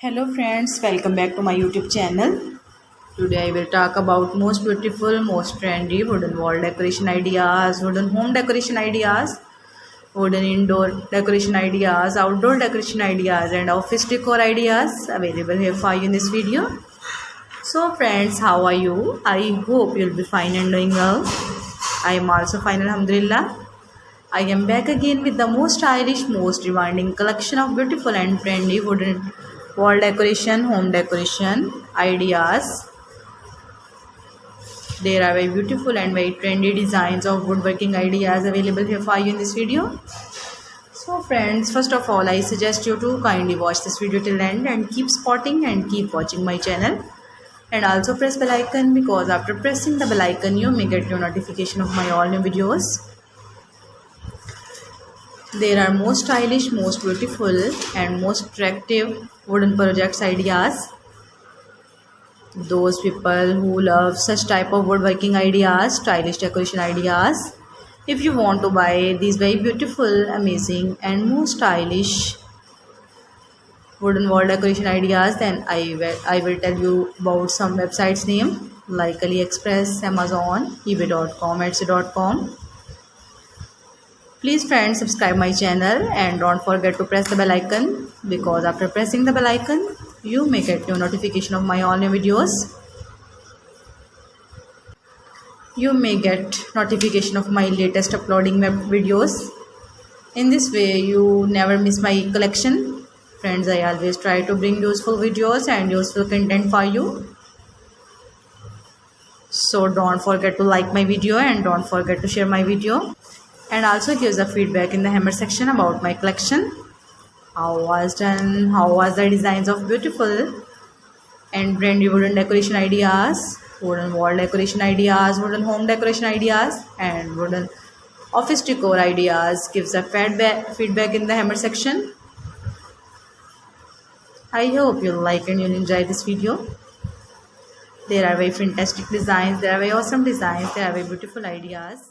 Hello friends, welcome back to my YouTube channel. Today I will talk about most beautiful, most trendy wooden wall decoration ideas, wooden home decoration ideas, wooden indoor decoration ideas, outdoor decoration ideas and office decor ideas available here for you in this video. So friends, how are you? I hope you'll be fine and doing well. I am also fine, alhamdulillah. I am back again with the most stylish, most demanding collection of beautiful and trendy wooden wall decoration, home decoration ideas. There are very beautiful and very trendy designs of woodworking ideas available here for you in this video. So friends, first of all, I suggest you to kindly watch this video till end and keep spotting and keep watching my channel. And also press bell icon, because after pressing the bell icon, you may get your notification of my all new videos. There are most stylish, most beautiful and most attractive wooden projects ideas. Those people who love such type of woodworking ideas, stylish decoration ideas. If you want to buy these very beautiful, amazing and most stylish wooden wall decoration ideas, then I will tell you about some websites name like AliExpress, Amazon, eBay.com, Etsy.com. Please friends, subscribe my channel and don't forget to press the bell icon, because after pressing the bell icon you may get your notification of my all new videos. You may get notification of my latest uploading videos. In this way you never miss my collection. Friends, I always try to bring useful videos and useful content for you. So don't forget to like my video and don't forget to share my video. And also give the feedback in the hammer section about my collection. How was the designs of beautiful and trendy wooden decoration ideas, wooden wall decoration ideas, wooden home decoration ideas and wooden office decor ideas. Give the feedback in the hammer section. I hope you'll like and you'll enjoy this video. There are very fantastic designs, there are very awesome designs, there are very beautiful ideas.